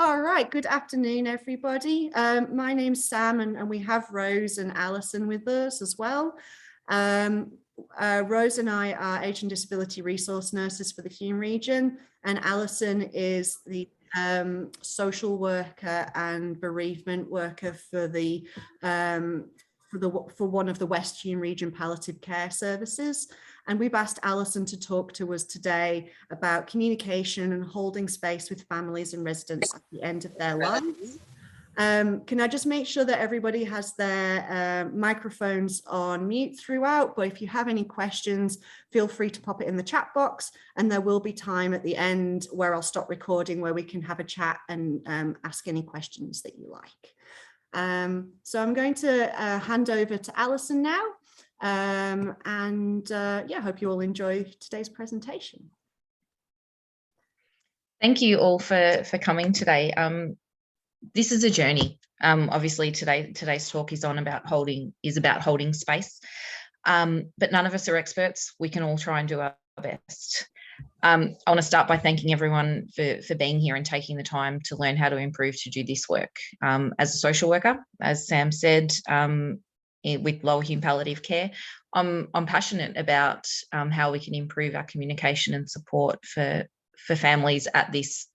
All right, good afternoon, everybody. My name's Sam, and we have Rose and Alison with us as well. Rose and I are age and disability resource nurses for the Hume region, and Alison is the social worker and bereavement worker for one of the West Hume region palliative care services. And we've asked Alison to talk to us today about communication and holding space with families and residents at the end of their lives. Can I just make sure that everybody has their microphones on mute throughout? But if you have any questions, feel free to pop it in the chat box, and there will be time at the end where I'll stop recording where we can have a chat and ask any questions that you like. So I'm going to hand over to Alison now. Yeah, hope you all enjoy today's presentation. Thank you all for coming today. This is a journey. Obviously today's talk is about holding space, but none of us are experts. We can all try and do our best. I want to start by thanking everyone for being here and taking the time to learn how to improve to do this work. As a social worker, as Sam said, with Lower Hume Palliative Care, I'm passionate about how we can improve our communication and support for families at this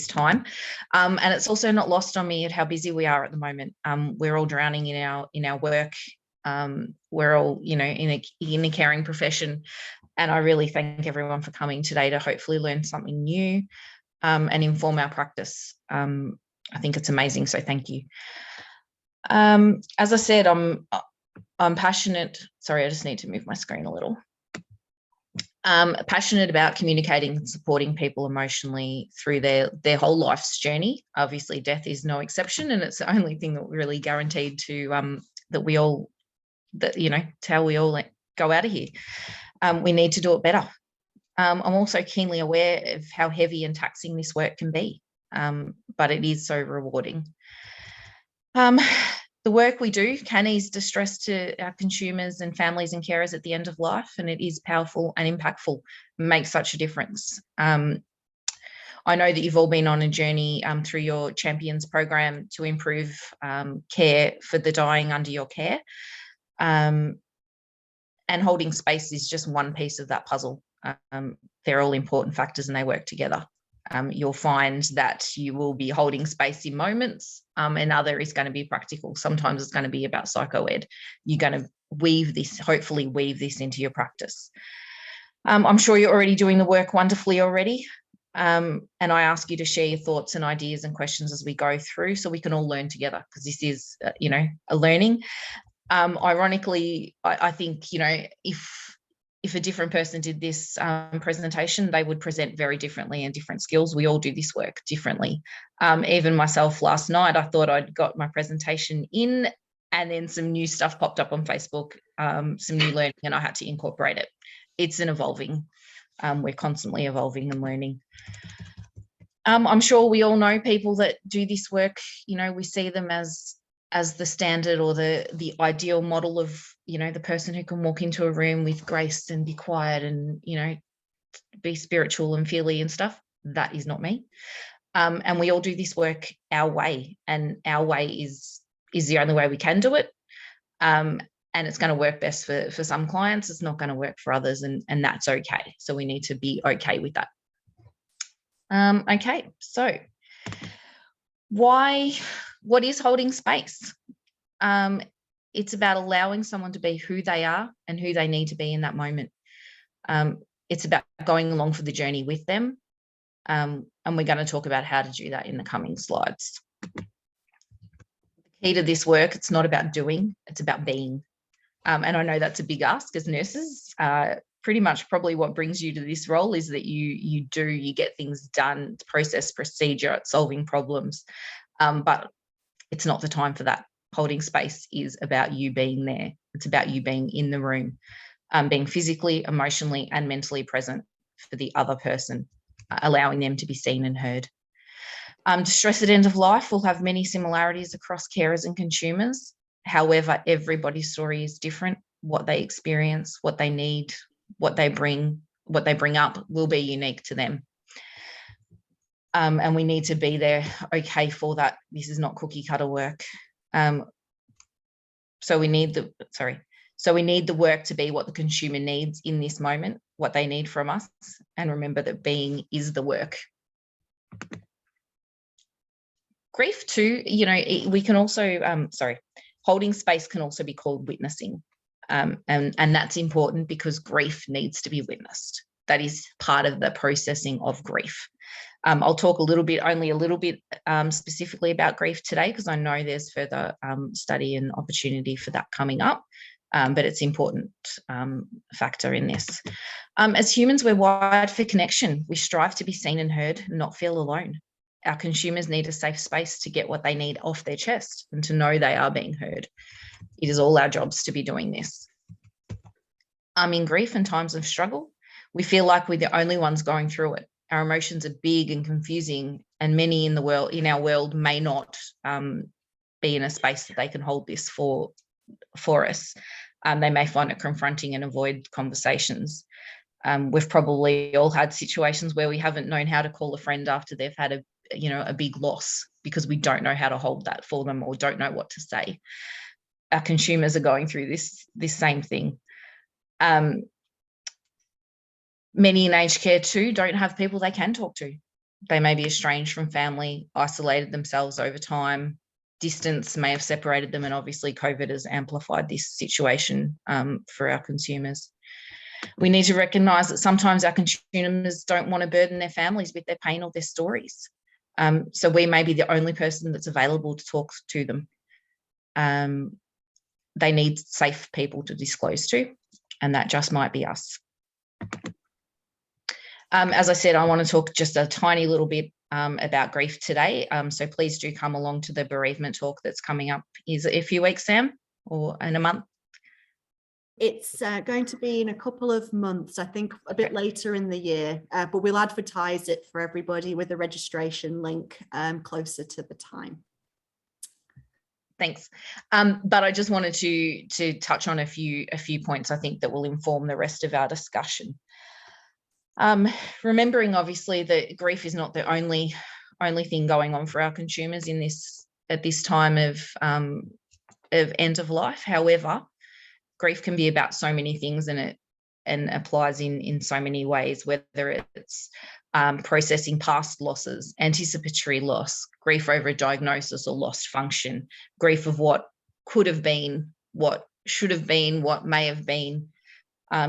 time, and it's also not lost on me at how busy we are at the moment. We're all drowning in our work. We're all, in a caring profession, and I really thank everyone for coming today to hopefully learn something new and inform our practice. I think it's amazing, so thank you. As I said, I'm passionate. Sorry, I just need to move my screen a little. Passionate about communicating and supporting people emotionally through their whole life's journey. Obviously, death is no exception, and it's the only thing that we're really guaranteed to it's how we all go out of here. We need to do it better. I'm also keenly aware of how heavy and taxing this work can be, but it is so rewarding. The work we do can ease distress to our consumers and families and carers at the end of life, and it is powerful and impactful, makes such a difference. I know that you've all been on a journey through your Champions program to improve care for the dying under your care, and holding space is just one piece of that puzzle. They're all important factors and they work together. You'll find that you will be holding space in moments, and other is going to be practical. Sometimes it's going to be about psycho-ed. You're going to hopefully weave this into your practice. I'm sure you're already doing the work wonderfully already, and I ask you to share your thoughts and ideas and questions as we go through so we can all learn together, because this is, a learning. Ironically, I think, if a different person did this presentation, they would present very differently and different skills. We all do this work differently. Even myself last night, I thought I'd got my presentation in, and then some new stuff popped up on Facebook, some new learning, and I had to incorporate it. It's an evolving. We're constantly evolving and learning. I'm sure we all know people that do this work. We see them as the standard or the ideal model of, the person who can walk into a room with grace and be quiet and, be spiritual and feely and stuff. That is not me. And we all do this work our way, and our way is the only way we can do it. And it's going to work best for some clients. It's not going to work for others, and that's okay. So we need to be okay with that. Okay, so what is holding space? It's about allowing someone to be who they are and who they need to be in that moment. It's about going along for the journey with them. And we're going to talk about how to do that in the coming slides. The key to this work, it's not about doing, it's about being. And I know that's a big ask as nurses. Pretty much probably what brings you to this role is that you get things done, it's process, procedure, it's solving problems. But it's not the time for that. Holding space is about you being there. It's about you being in the room, being physically, emotionally, and mentally present for the other person, allowing them to be seen and heard. Distress at end of life will have many similarities across carers and consumers. However, everybody's story is different. What they experience, what they need, what they bring up will be unique to them. And we need to be there, okay, for that. This is not cookie cutter work. So we need the work to be what the consumer needs in this moment, what they need from us, and remember that being is the work. Grief too, we can also, holding space can also be called witnessing. And that's important because grief needs to be witnessed. That is part of the processing of grief. I'll talk only a little bit specifically about grief today, because I know there's further study and opportunity for that coming up, but it's an important factor in this. As humans, we're wired for connection. We strive to be seen and heard and not feel alone. Our consumers need a safe space to get what they need off their chest and to know they are being heard. It is all our jobs to be doing this. In grief and times of struggle, we feel like we're the only ones going through it. Our emotions are big and confusing, and many in our world may not be in a space that they can hold this for us. They may find it confronting and avoid conversations. We've probably all had situations where we haven't known how to call a friend after they've had a big loss, because we don't know how to hold that for them or don't know what to say. Our consumers are going through this same thing. Many in aged care too don't have people they can talk to. They may be estranged from family, isolated themselves over time. Distance may have separated them, and obviously COVID has amplified this situation for our consumers. We need to recognise that sometimes our consumers don't want to burden their families with their pain or their stories. So we may be the only person that's available to talk to them. They need safe people to disclose to, and that just might be us. As I said, I want to talk just a tiny little bit about grief today. So please do come along to the bereavement talk that's coming up. Is it a few weeks, Sam, or in a month? It's going to be in a couple of months, I think a bit later in the year, but we'll advertise it for everybody with a registration link closer to the time. Thanks. But I just wanted to touch on a few points I think that will inform the rest of our discussion. Remembering obviously that grief is not the only thing going on for our consumers at this time of end of life. However, grief can be about so many things, and applies in so many ways, whether it's processing past losses, anticipatory loss, grief over a diagnosis or lost function, grief of what could have been, what should have been, what may have been,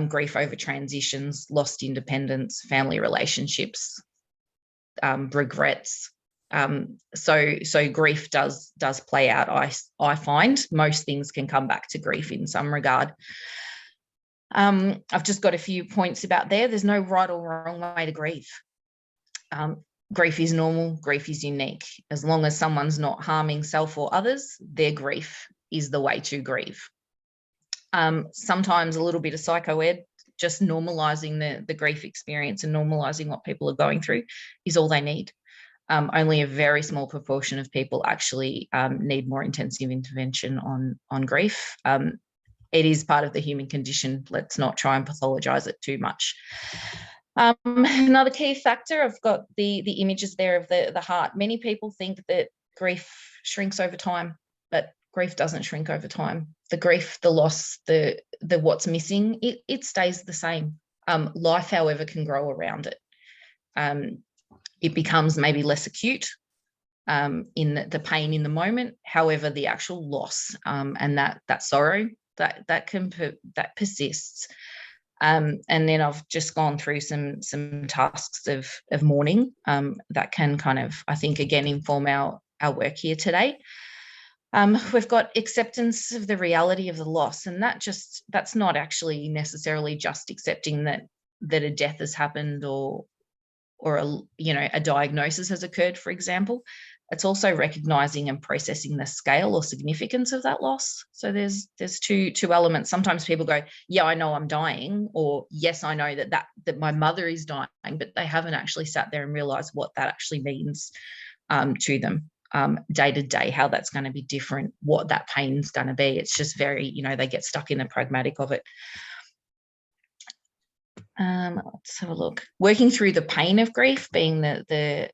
grief over transitions, lost independence, family relationships, regrets. So grief does play out. I find most things can come back to grief in some regard. I've just got a few points about there. There's no right or wrong way to grieve. Grief is normal, grief is unique. As long as someone's not harming self or others, their grief is the way to grieve. Sometimes a little bit of psychoed, just normalising the grief experience and normalising what people are going through is all they need. Only a very small proportion of people actually need more intensive intervention on grief. It is part of the human condition. Let's not try and pathologise it too much. Another key factor, I've got the images there of the heart. Many people think that grief shrinks over time, but grief doesn't shrink over time. The grief, the loss, the what's missing, it stays the same. Life, however, can grow around it. It becomes maybe less acute in the pain in the moment. However, the actual loss and that sorrow that persists. And then I've just gone through some tasks of mourning that can kind of, I think, again, inform our work here today. We've got acceptance of the reality of the loss, and that's not actually necessarily just accepting that a death has happened or a diagnosis has occurred, for example. It's also recognizing and processing the scale or significance of that loss. So there's two elements. Sometimes people go, yeah, I know I'm dying, or yes, I know that my mother is dying, but they haven't actually sat there and realized what that actually means to them day to day, how that's going to be different, what that pain's going to be. It's just very, they get stuck in the pragmatic of it. Let's have a look. Working through the pain of grief being the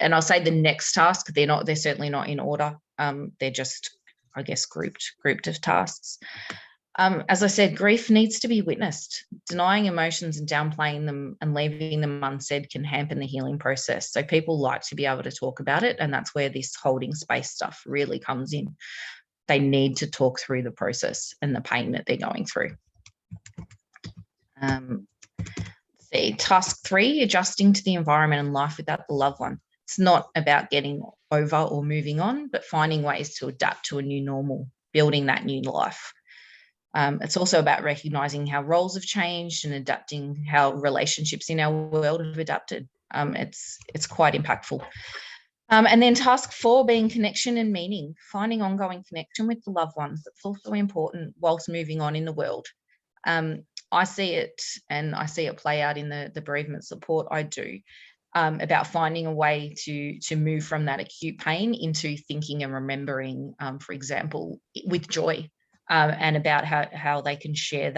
and I'll say the next task. They're certainly not in order. They're just, I guess, grouped of tasks. As I said, grief needs to be witnessed. Denying emotions and downplaying them and leaving them unsaid can hamper the healing process. So people like to be able to talk about it, and that's where this holding space stuff really comes in. They need to talk through the process and the pain that they're going through. See, task 3, adjusting to the environment and life without the loved one. It's not about getting over or moving on, but finding ways to adapt to a new normal, building that new life. It's also about recognizing how roles have changed and adapting how relationships in our world have adapted. It's quite impactful. And then task 4 being connection and meaning, finding ongoing connection with the loved ones. That's also important whilst moving on in the world. I see it, and I see it play out in the bereavement support I do, about finding a way to move from that acute pain into thinking and remembering, for example, with joy, and about how they can share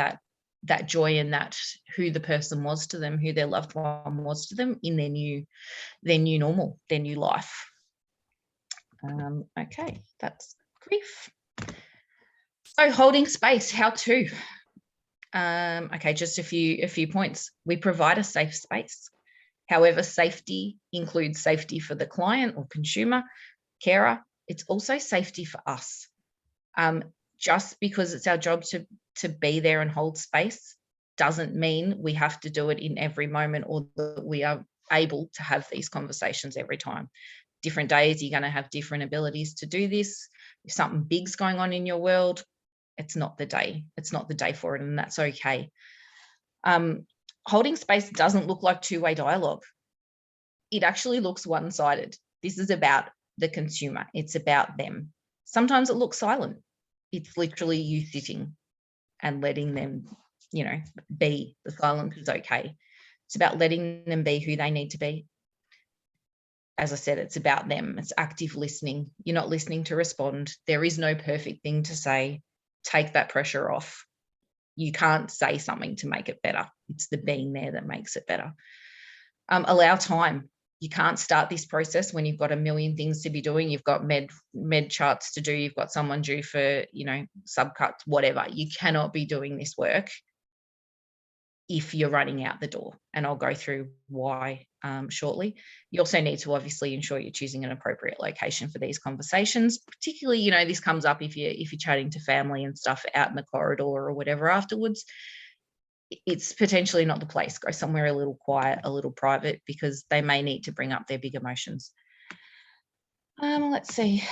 that joy and that who the person was to them, who their loved one was to them in their new normal, their new life. Okay, that's grief. So holding space, how to. Okay, just a few points. We provide a safe space. However, safety includes safety for the client or consumer, carer. It's also safety for us. Just because it's our job to be there and hold space doesn't mean we have to do it in every moment, or that we are able to have these conversations every time. Different days, you're going to have different abilities to do this. If something big's going on in your world, it's not the day. It's not the day for it, and that's okay. Holding space doesn't look like two-way dialogue. It actually looks one-sided. This is about the consumer. It's about them. Sometimes it looks silent. It's literally you sitting and letting them, be. The silence is okay. It's about letting them be who they need to be. As I said, it's about them. It's active listening. You're not listening to respond. There is no perfect thing to say. Take that pressure off. You can't say something to make it better. It's the being there that makes it better. Allow time. You can't start this process when you've got a million things to be doing. You've got med charts to do. You've got someone due for, subcuts, whatever. You cannot be doing this work if you're running out the door. And I'll go through why shortly. You also need to obviously ensure you're choosing an appropriate location for these conversations. Particularly, this comes up if you're chatting to family and stuff out in the corridor or whatever afterwards. It's potentially not the place. Go somewhere a little quiet, a little private, because they may need to bring up their big emotions. Let's see.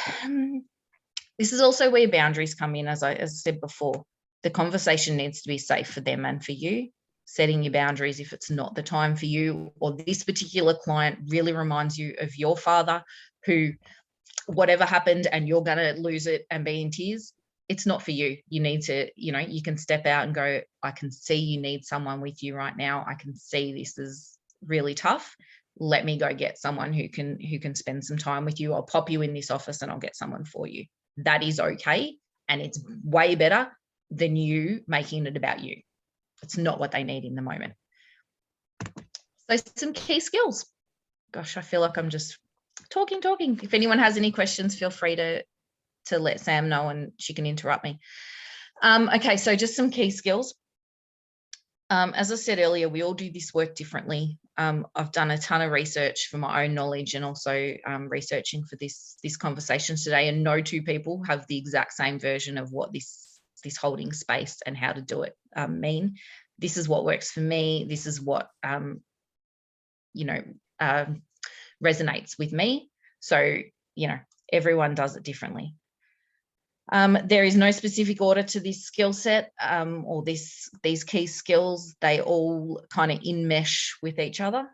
This is also where boundaries come in, as I said before. The conversation needs to be safe for them and for you. Setting your boundaries if it's not the time for you, or this particular client really reminds you of your father who, whatever happened and you're going to lose it and be in tears, it's not for you. You need to, you can step out and go, I can see you need someone with you right now. I can see this is really tough. Let me go get someone who can spend some time with you. I'll pop you in this office and I'll get someone for you. That is okay. And it's way better than you making it about you. It's not what they need in the moment. So some key skills. Gosh, I feel like I'm just talking. If anyone has any questions, feel free to let Sam know and she can interrupt me. Okay, so just some key skills. As I said earlier, we all do this work differently. I've done a ton of research for my own knowledge and also researching for this conversation today, and no two people have the exact same version of what this holding space and how to do it mean. This is what works for me. This is what resonates with me. So everyone does it differently. There is no specific order to this skill set or these key skills. They all kind of enmesh with each other.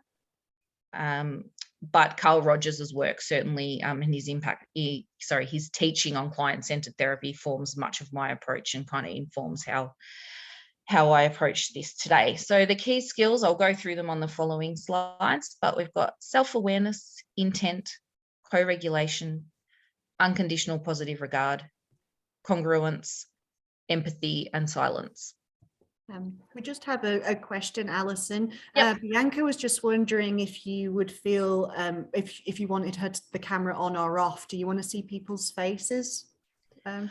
But Carl Rogers' work certainly, and his teaching on client-centered therapy forms much of my approach and kind of informs how I approach this today. So the key skills, I'll go through them on the following slides, but we've got self-awareness, intent, co-regulation, unconditional positive regard, congruence, empathy, and silence. We just have a question, Alison. Yep. Bianca was just wondering if you would feel, if you wanted the camera on or off, do you want to see people's faces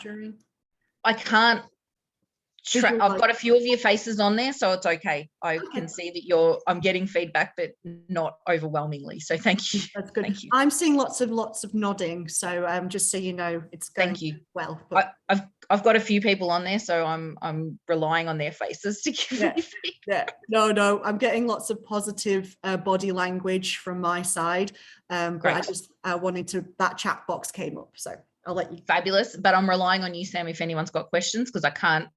during? I can't. I've got a few of your faces on there, so it's okay. I can see that I'm getting feedback, but not overwhelmingly. So thank you. That's good. Thank you. I'm seeing lots of nodding. So just so you know, it's going well. But I've got a few people on there, so I'm relying on their faces to give me feedback. Yeah. No, I'm getting lots of positive body language from my side. But I just wanted that chat box came up. So I'll let you. Fabulous. But I'm relying on you, Sam, if anyone's got questions, because I can't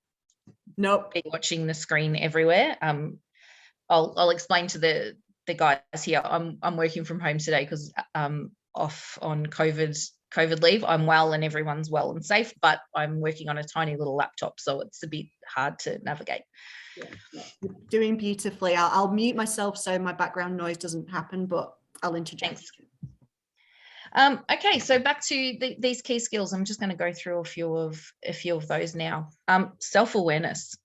be watching the screen everywhere. I'll explain to the guys here. I'm working from home today because off on COVID leave. I'm well and everyone's well and safe, but I'm working on a tiny little laptop, so it's a bit hard to navigate. Yeah. You're doing beautifully. I'll mute myself so my background noise doesn't happen, but I'll interject. Thanks. Okay, so back to these key skills. I'm just going to go through a few of those now. Self-awareness.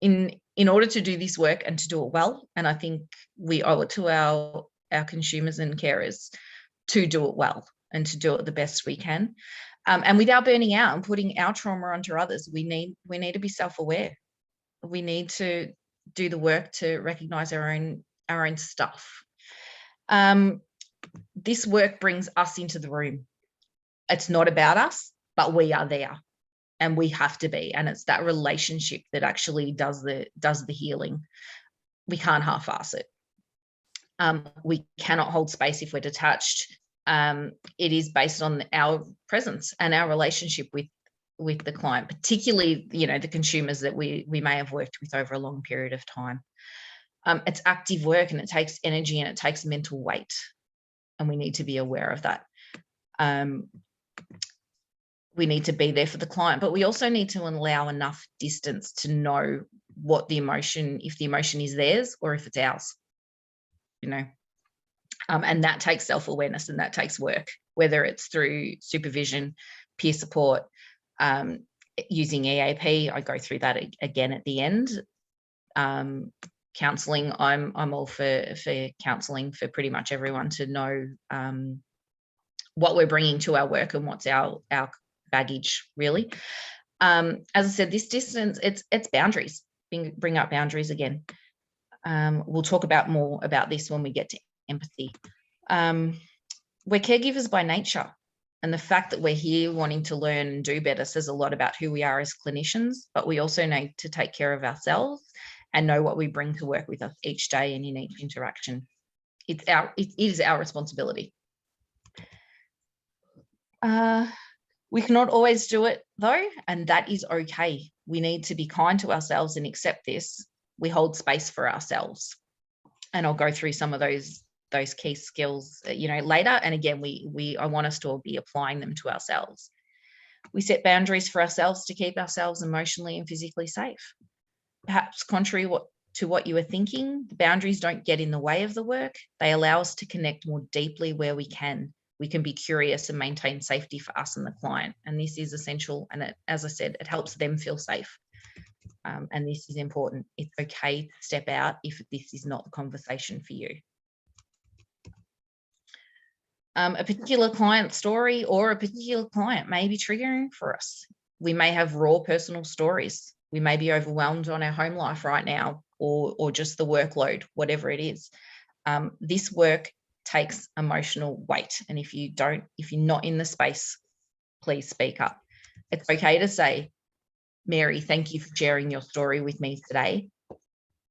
In order to do this work and to do it well, and I think we owe it to our consumers and carers to do it well and to do it the best we can, and without burning out and putting our trauma onto others. We need to be self-aware. We need to do the work to recognize our own stuff. This work brings us into the room. It's not about us, but we are there. And we have to be, and it's that relationship that actually does the healing. We can't half-ass it. We cannot hold space if we're detached. It is based on our presence and our relationship with the client, particularly the consumers that we may have worked with over a long period of time. It's active work, and it takes energy and it takes mental weight, and we need to be aware of that. We need to be there for the client, but we also need to allow enough distance to know what the emotion, if the emotion is theirs or if it's ours, and that takes self-awareness, and that takes work, whether it's through supervision, peer support, using EAP. I go through that again at the end. Counselling, I'm all for counselling for pretty much everyone to know what we're bringing to our work and what's our baggage, really. As I said, this distance, it's boundaries. Bring up boundaries again. We'll talk more about this when we get to empathy. We're caregivers by nature, and the fact that we're here wanting to learn and do better says a lot about who we are as clinicians, but we also need to take care of ourselves and know what we bring to work with us each day in each interaction. It is our responsibility. We cannot always do it though, and that is okay. We need to be kind to ourselves and accept this. We hold space for ourselves, and I'll go through some of those key skills, later. And again, I want us to be applying them to ourselves. We set boundaries for ourselves to keep ourselves emotionally and physically safe. Perhaps contrary to what you were thinking, the boundaries don't get in the way of the work. They allow us to connect more deeply where we can. We can be curious and maintain safety for us and the client. And this is essential. And as I said, it helps them feel safe. And this is important. It's okay to step out if this is not the conversation for you. A particular client story or a particular client may be triggering for us. We may have raw personal stories. We may be overwhelmed on our home life right now, or just the workload, whatever it is. This work takes emotional weight. And if you're not in the space, please speak up. It's okay to say, Mary, thank you for sharing your story with me today.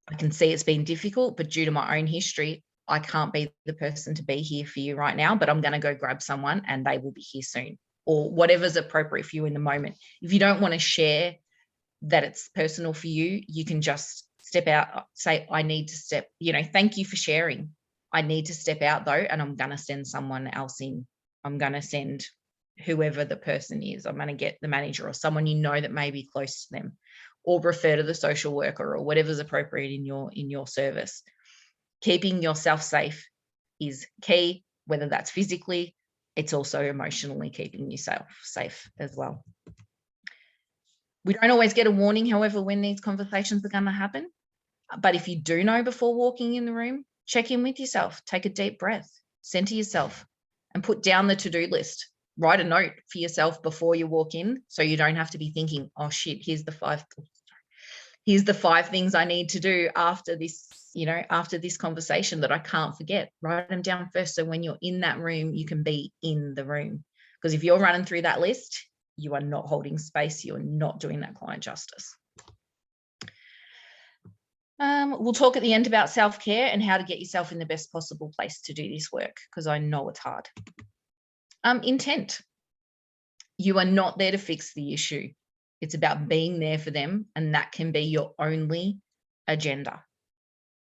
I can see it's been difficult, but due to my own history, I can't be the person to be here for you right now, but I'm going to go grab someone and they will be here soon, or whatever's appropriate for you in the moment. If you don't want to share that it's personal for you, you can just step out, say, I need to step, thank you for sharing. I need to step out though, and I'm going to send someone else in. I'm going to send whoever the person is. I'm going to get the manager or someone that may be close to them, or refer to the social worker or whatever's appropriate in your service. Keeping yourself safe is key, whether that's physically, it's also emotionally keeping yourself safe as well. We don't always get a warning, however, when these conversations are going to happen. But if you do know before walking in the room, check in with yourself, take a deep breath, center yourself, and put down the to-do list. Write a note for yourself before you walk in, so you don't have to be thinking, oh shit, here's the five things I need to do after this, after this conversation that I can't forget. Write them down first, so when you're in that room, you can be in the room. Because if you're running through that list, you are not holding space. You're not doing that client justice. We'll talk at the end about self-care and how to get yourself in the best possible place to do this work, because I know it's hard. Intent. You are not there to fix the issue. It's about being there for them, and that can be your only agenda,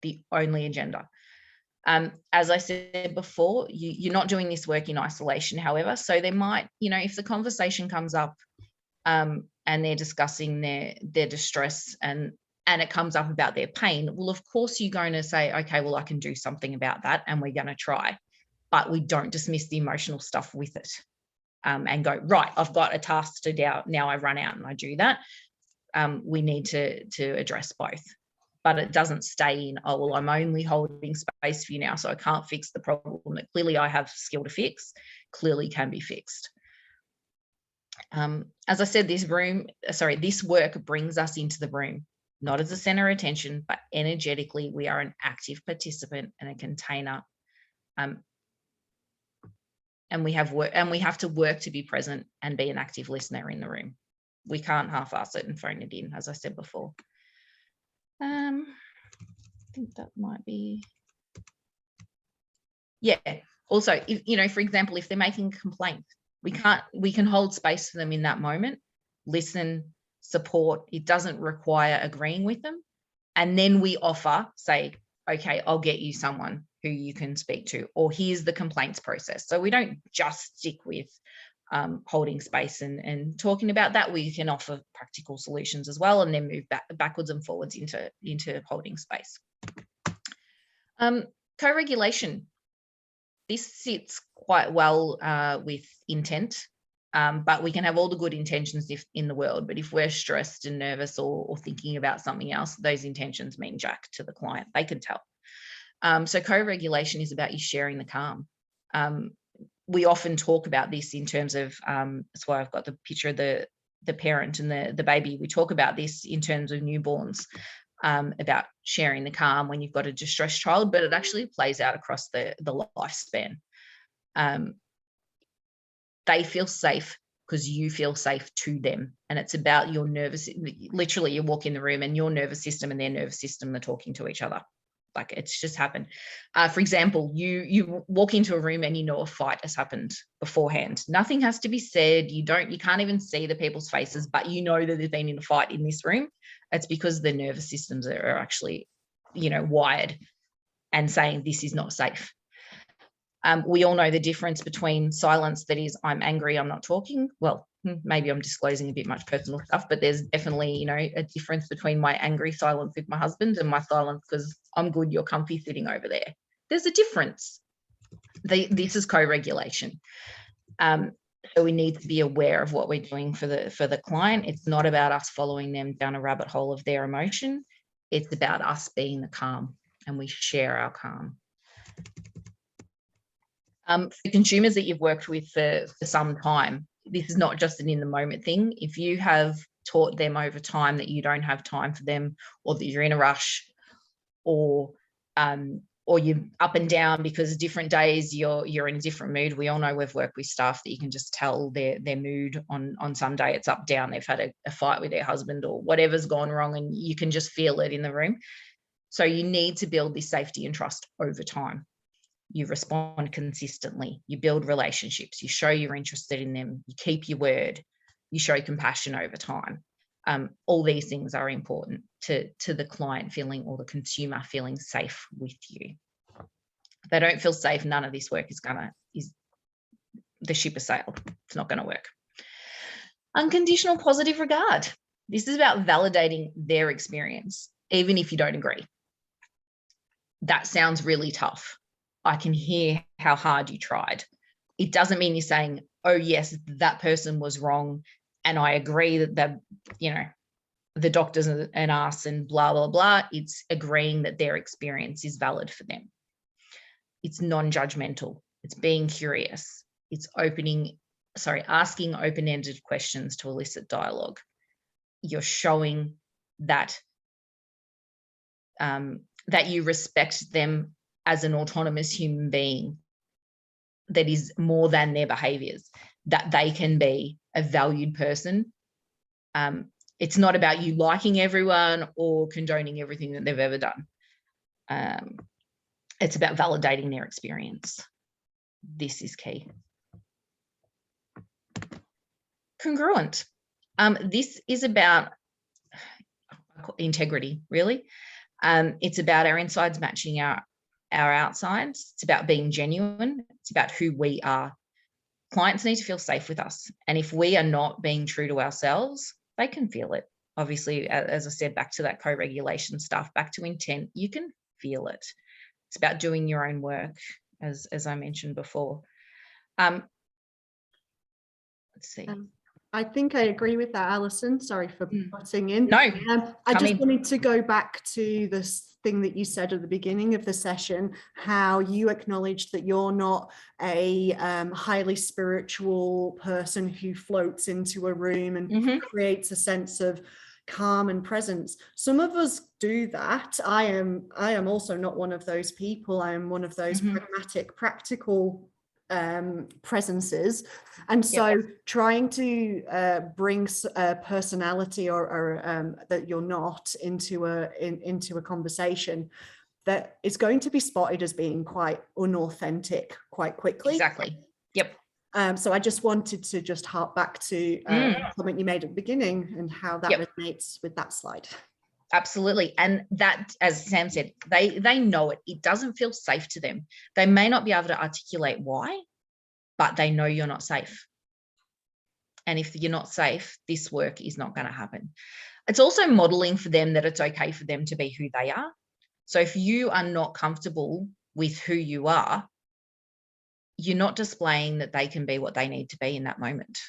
the only agenda. As I said before, you're not doing this work in isolation, however, so there might, if the conversation comes up and they're discussing their distress and it comes up about their pain, well, of course you're going to say, okay, well, I can do something about that, and we're going to try. But we don't dismiss the emotional stuff with it and go, right, I've got a task to do, now I run out and I do that. We need to address both. But it doesn't stay in, oh, well, I'm only holding space for you now, so I can't fix the problem that clearly I have skill to fix, clearly can be fixed. As I said, this work brings us into the room, not as a center of attention, but energetically, we are an active participant and a container. And we have to work to be present and be an active listener in the room. We can't half-ass it and phone it in, as I said before. I think that might be, yeah. Also, if, for example, if they're making a complaint, we can hold space for them in that moment, listen, support. It doesn't require agreeing with them. And then we offer, say, okay, I'll get you someone who you can speak to, or here's the complaints process. So we don't just stick with holding space and talking about that. We can offer practical solutions as well, and then move backwards and forwards into holding space. Co-regulation. This sits quite well with intent, but we can have all the good intentions in the world, but if we're stressed and nervous or thinking about something else, those intentions mean jack to the client. They can tell. So co-regulation is about you sharing the calm. We often talk about this in terms of, that's why I've got the picture of the parent and the baby. We talk about this in terms of newborns, about sharing the calm when you've got a distressed child, but it actually plays out across the lifespan. They feel safe because you feel safe to them. And it's about your nervous, literally you walk in the room and your nervous system and their nervous system are talking to each other. Like it's just happened. For example, you walk into a room and you know a fight has happened beforehand. Nothing has to be said. You can't even see the people's faces, but you know that they've been in a fight in this room. It's because the nervous systems are actually, wired and saying this is not safe. We all know the difference between silence, that is, I'm angry, I'm not talking. Well, maybe I'm disclosing a bit much personal stuff, but there's definitely, a difference between my angry silence with my husband and my silence because I'm good, you're comfy sitting over there. There's a difference. This is co-regulation. So we need to be aware of what we're doing for the client. It's not about us following them down a rabbit hole of their emotion. It's about us being the calm, and we share our calm. For consumers that you've worked with for some time, this is not just an in the moment thing. If you have taught them over time that you don't have time for them, or that you're in a rush, or you're up and down because different days you're in a different mood. We all know we've worked with staff that you can just tell their mood on some day it's up, down. They've had a fight with their husband or whatever's gone wrong, and you can just feel it in the room. So you need to build this safety and trust over time. You respond consistently, you build relationships, you show you're interested in them, you keep your word, you show compassion over time. All these things are important to the client feeling, or the consumer feeling safe with you. If they don't feel safe, none of this work is the ship has sailed. It's not going to work. Unconditional positive regard. This is about validating their experience, even if you don't agree. That sounds really tough. I can hear how hard you tried. It doesn't mean you're saying, oh yes, that person was wrong And I agree that the doctors and us and blah, blah, blah, it's agreeing that their experience is valid for them. It's non-judgmental. It's being curious. It's asking open-ended questions to elicit dialogue. You're showing that that you respect them as an autonomous human being that is more than their behaviors, that they can be a valued person. It's not about you liking everyone or condoning everything that they've ever done. It's about validating their experience. This is key. Congruent. This is about integrity, really. It's about our insides matching our outsides. It's about being genuine. It's about who we are. Clients need to feel safe with us. And if we are not being true to ourselves, they can feel it. Obviously, as I said, back to that co-regulation stuff, back to intent, you can feel it. It's about doing your own work, as I mentioned before. Let's see. I think I agree with that, Alison. Sorry for butting in. No, I just wanted to go back to this thing that you said at the beginning of the session, how you acknowledged that you're not a highly spiritual person who floats into a room and creates a sense of calm and presence. Some of us do that. I am also not one of those people. I am one of those pragmatic, practical presences, and so trying to bring a personality or that you're not into a conversation that is going to be spotted as being quite unauthentic quite quickly. Exactly. Yep. So I just wanted to just harp back to something you made at the beginning and how that resonates with that slide. Absolutely. And that, as Sam said, they know it. It doesn't feel safe to them. They may not be able to articulate why, but they know you're not safe. And if you're not safe, this work is not going to happen. It's also modeling for them that it's okay for them to be who they are. So if you are not comfortable with who you are, you're not displaying that they can be what they need to be in that moment.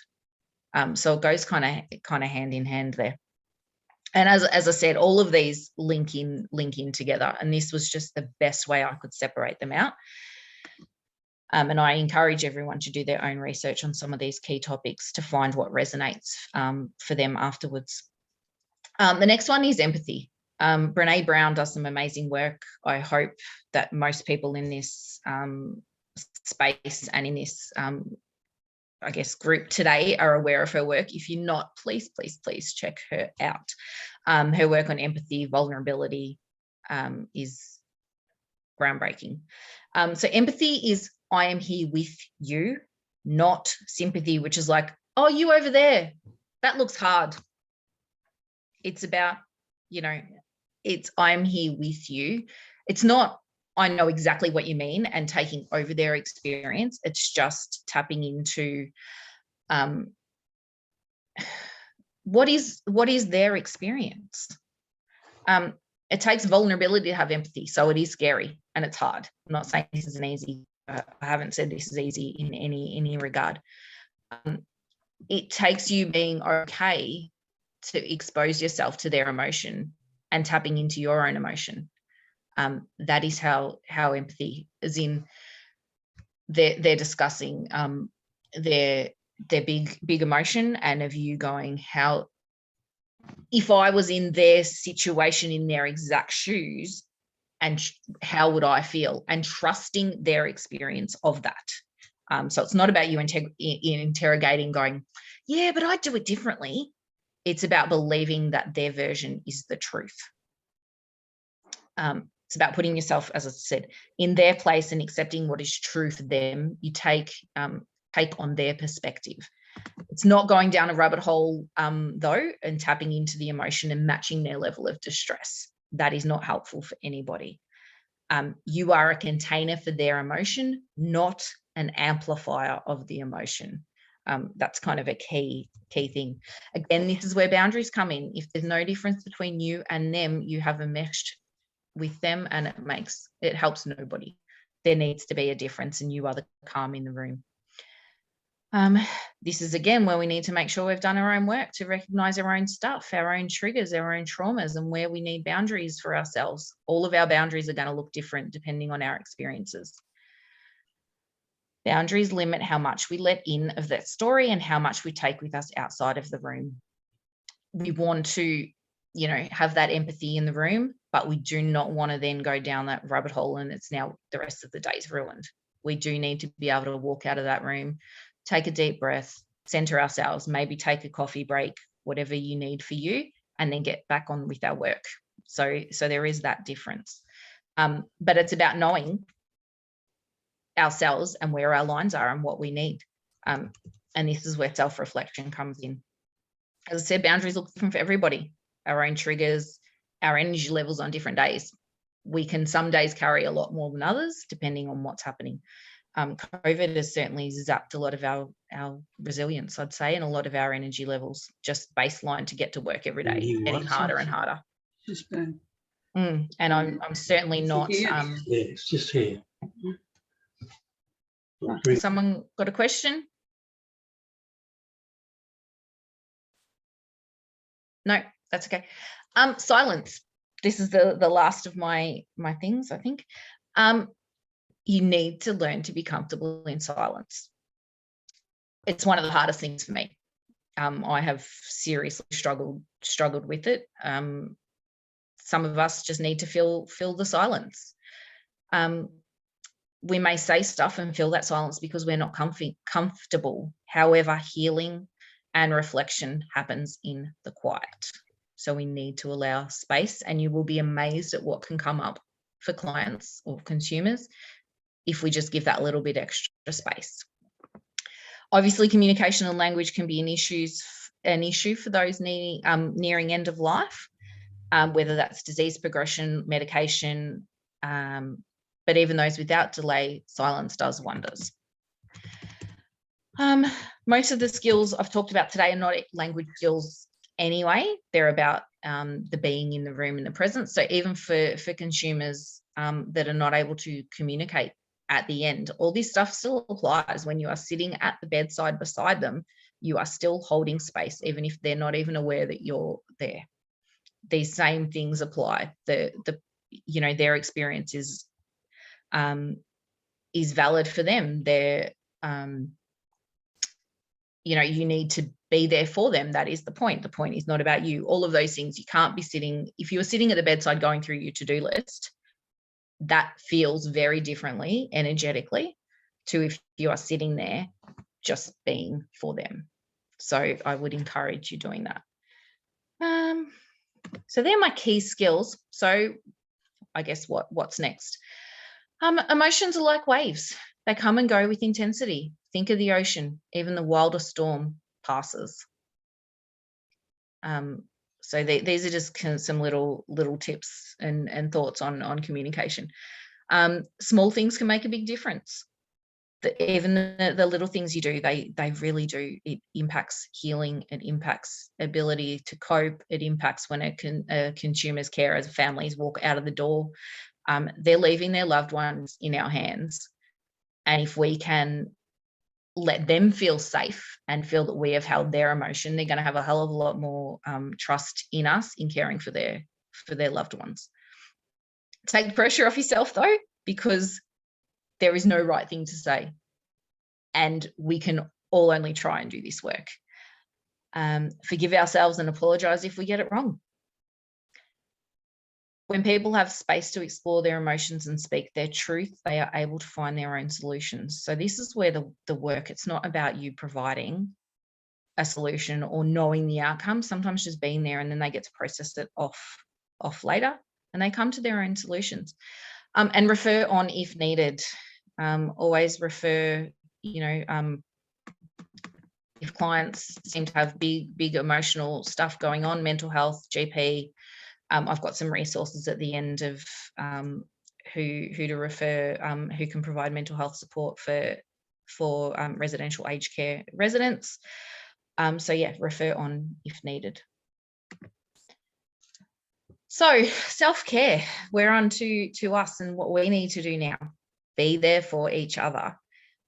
So it goes kind of hand in hand there. And as I said, all of these link in together. And this was just the best way I could separate them out. And I encourage everyone to do their own research on some of these key topics to find what resonates for them afterwards. The next one is empathy. Brene Brown does some amazing work. I hope that most people in this space and in this, I guess, group today are aware of her work. If you're not, please, please, please check her out. Her work on empathy, vulnerability is groundbreaking. So empathy is I am here with you, not sympathy, which is like, oh, you over there, that looks hard. It's about, it's I'm here with you. It's not I know exactly what you mean and taking over their experience. It's just tapping into what is their experience. It takes vulnerability to have empathy, so it is scary and it's hard. I'm not saying this is an easy. I haven't said this is easy in any regard. It takes you being okay to expose yourself to their emotion and tapping into your own emotion. That is how empathy is in. They're discussing their big emotion, and of you going, how if I was in their situation, in their exact shoes, and how would I feel, and trusting their experience of that. So it's not about you interrogating, going, yeah, but I'd do it differently. It's about believing that their version is the truth. It's about putting yourself, as I said, in their place and accepting what is true for them. You take on their perspective. It's not going down a rabbit hole, though, and tapping into the emotion and matching their level of distress. That is not helpful for anybody. You are a container for their emotion, not an amplifier of the emotion. That's kind of a key thing. Again, this is where boundaries come in. If there's no difference between you and them, you have enmeshed with them, and it helps nobody. There needs to be a difference, and you are the calm in the room. This is again where we need to make sure we've done our own work to recognize our own stuff, our own triggers, our own traumas, and where we need boundaries for ourselves. All of our boundaries are going to look different depending on our experiences. Boundaries limit how much we let in of that story and how much we take with us outside of the room. We want to, have that empathy in the room, but we do not want to then go down that rabbit hole and it's now the rest of the day's ruined. We do need to be able to walk out of that room, take a deep breath, center ourselves, maybe take a coffee break, whatever you need for you, and then get back on with our work. So there is that difference. But it's about knowing ourselves and where our lines are and what we need. And this is where self-reflection comes in. As I said, boundaries look different for everybody. Our own triggers, our energy levels on different days. We can some days carry a lot more than others, depending on what's happening. COVID has certainly zapped a lot of our resilience, I'd say, and a lot of our energy levels, just baseline to get to work every day, getting harder and harder. And I'm certainly not. It's just here. Someone got a question? No, that's okay. Silence. This is the last of my things, I think. You need to learn to be comfortable in silence. It's one of the hardest things for me. I have seriously struggled with it. Some of us just need to feel the silence. We may say stuff and feel that silence because we're not comfortable. However, healing and reflection happens in the quiet. So we need to allow space, and you will be amazed at what can come up for clients or consumers if we just give that little bit extra space. Obviously, communication and language can be an issue for those nearing end of life, whether that's disease progression, medication, but even those without delay, silence does wonders. Most of the skills I've talked about today are not language skills anyway. They're about the being in the room and the presence. So even for consumers that are not able to communicate at the end, all this stuff still applies. When you are sitting at the bedside beside them, you are still holding space, even if they're not even aware that you're there. These same things apply. Their experience is valid for them. They're you need to be there for them. That is the point. The point is not about you. All of those things, you can't be sitting, if you were sitting at the bedside going through your to-do list, that feels very differently energetically to if you are sitting there just being for them. So I would encourage you doing that. So they're my key skills. So I guess what's next? Emotions are like waves. They come and go with intensity. Think of the ocean. Even the wildest storm passes. So these are just some little tips and thoughts on communication. Small things can make a big difference. Even the little things you do, they really do. It impacts healing. It impacts ability to cope. It impacts when a consumer's care as families walk out of the door. They're leaving their loved ones in our hands. And if we can let them feel safe and feel that we have held their emotion, they're going to have a hell of a lot more trust in us in caring for their loved ones. Take the pressure off yourself though, because there is no right thing to say. And we can all only try and do this work. Forgive ourselves and apologize if we get it wrong. When people have space to explore their emotions and speak their truth, they are able to find their own solutions. So this is where the work, it's not about you providing a solution or knowing the outcome. Sometimes just being there, and then they get to process it off later, and they come to their own solutions. And refer on if needed. Always refer, if clients seem to have big emotional stuff going on, mental health, GP, I've got some resources at the end of who to refer, who can provide mental health support for residential aged care residents. So yeah, refer on if needed. So self-care, we're on to us and what we need to do now. Be there for each other.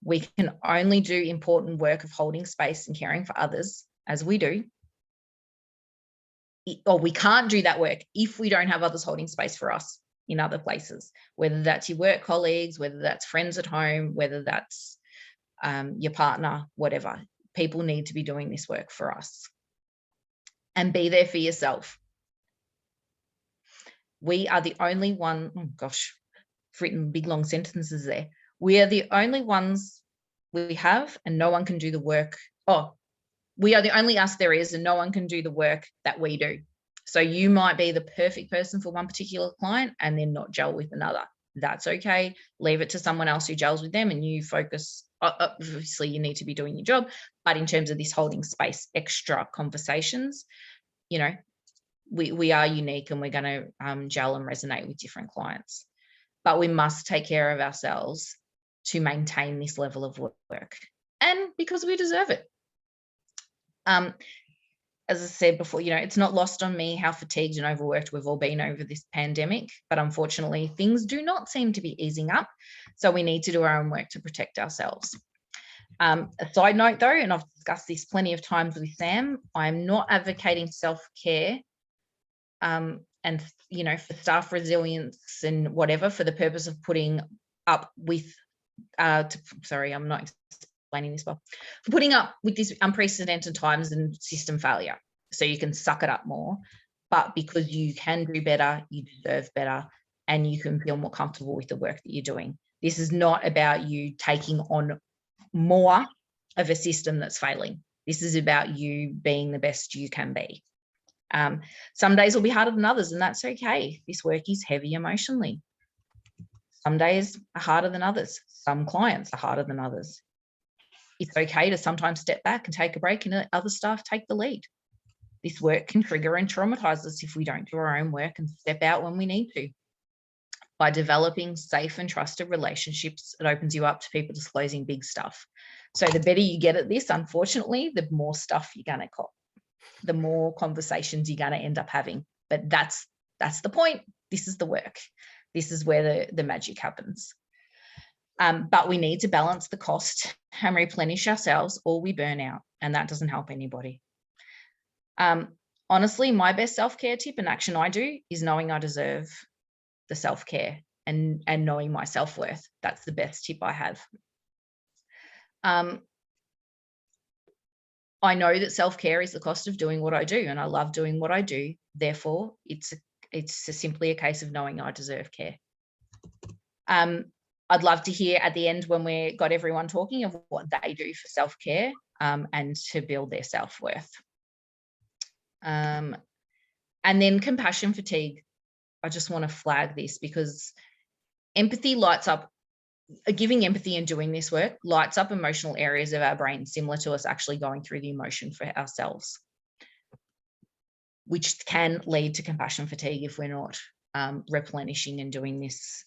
We can only do important work of holding space and caring for others as we do, or we can't do that work if we don't have others holding space for us in other places, whether that's your work colleagues, whether that's friends at home, whether that's your partner, whatever. People need to be doing this work for us. And be there for yourself. We are the only one, oh gosh, I've written big long sentences there. We are the only ones we have, and no one can do the work. Oh, we are the only us there is, and no one can do the work that we do. So you might be the perfect person for one particular client and then not gel with another. That's okay. Leave it to someone else who gels with them, and you focus. Obviously, you need to be doing your job, but in terms of this holding space, extra conversations, you know, we are unique, and we're going to gel and resonate with different clients. But we must take care of ourselves to maintain this level of work, and because we deserve it. As I said before, you know, it's not lost on me how fatigued and overworked we've all been over this pandemic, but unfortunately things do not seem to be easing up. So we need to do our own work to protect ourselves. A side note though, and I've discussed this plenty of times with Sam, I'm not advocating self-care and, you know, for staff resilience and whatever, for the purpose of putting up with, sorry, I'm not explaining this well, putting up with this unprecedented times and system failure so you can suck it up more, but because you can do better, you deserve better, and you can feel more comfortable with the work that you're doing. This is not about you taking on more of a system that's failing. This is about you being the best you can be. Some days will be harder than others, and that's okay. This work is heavy emotionally. Some days are harder than others. Some clients are harder than others. It's okay to sometimes step back and take a break and let other staff take the lead. This work can trigger and traumatize us if we don't do our own work and step out when we need to. By developing safe and trusted relationships, it opens you up to people disclosing big stuff. So the better you get at this, unfortunately, the more stuff you're going to cop, the more conversations you're going to end up having. But that's the point. This is the work. This is where the magic happens. But we need to balance the cost and replenish ourselves, or we burn out, and that doesn't help anybody. Honestly, my best self-care tip and action I do is knowing I deserve the self-care and knowing my self-worth. That's the best tip I have. I know that self-care is the cost of doing what I do, and I love doing what I do. Therefore, it's simply a case of knowing I deserve care. I'd love to hear at the end, when we got everyone talking, of what they do for self-care and to build their self-worth. And then compassion fatigue. I just want to flag this because empathy lights up, giving empathy and doing this work lights up emotional areas of our brain, similar to us actually going through the emotion for ourselves, which can lead to compassion fatigue if we're not replenishing and doing this,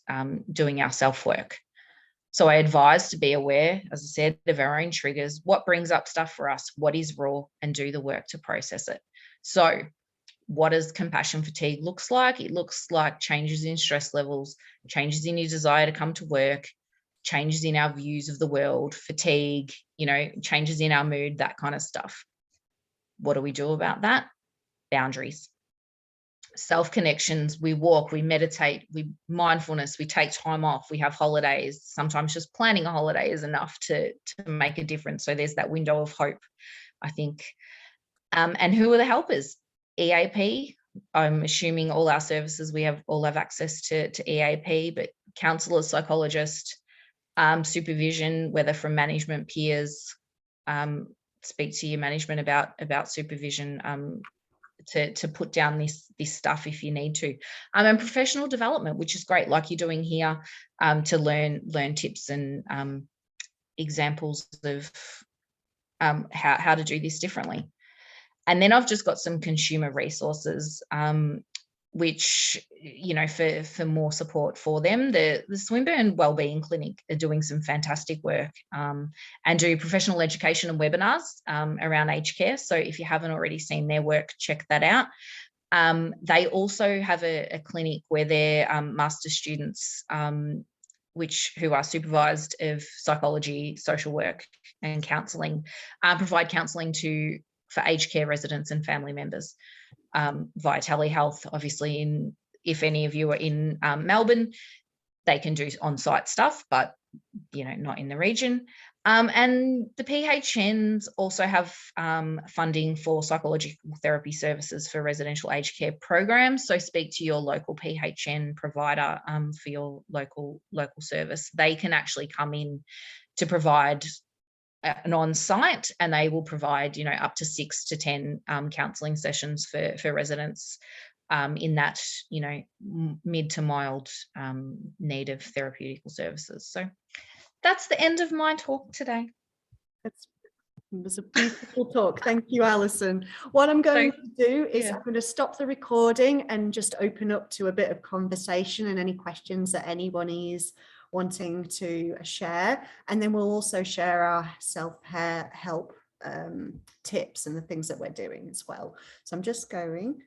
doing our self-work. So I advise to be aware, as I said, of our own triggers, what brings up stuff for us, what is raw, and do the work to process it. So what does compassion fatigue looks like? It looks like changes in stress levels, changes in your desire to come to work, changes in our views of the world, fatigue, you know, changes in our mood, that kind of stuff. What do we do about that? Boundaries. Self-connections, we walk, we meditate, we mindfulness, we take time off, we have holidays. Sometimes just planning a holiday is enough to make a difference. So there's that window of hope, I think. And who are the helpers? EAP. I'm assuming all our services, we all have access to EAP, but counsellors, psychologists, supervision, whether from management, peers, speak to your management about supervision, to put down this stuff if you need to, and professional development, which is great, like you're doing here, to learn tips and examples of how to do this differently. And then I've just got some consumer resources, which, you know, for more support for them. The Swinburne Wellbeing Clinic are doing some fantastic work and do professional education and webinars around aged care. So if you haven't already seen their work, check that out. They also have a clinic where their master students who are supervised of psychology, social work and counselling, provide counselling for aged care residents and family members via telehealth. Obviously, if any of you are in Melbourne, they can do on-site stuff, but not in the region. And the PHNs also have funding for psychological therapy services for residential aged care programs. So speak to your local PHN provider for your local service. They can actually come in to provide an on-site, and they will provide up to 6 to 10 counselling sessions for residents in that mid to mild need of therapeutical services. So that's the end of my talk today. It was a beautiful talk. Thank you, Alison. What I'm going to do is I'm going to stop the recording and just open up to a bit of conversation and any questions that anyone is wanting to share. And then we'll also share our self-help tips and the things that we're doing as well. So I'm just going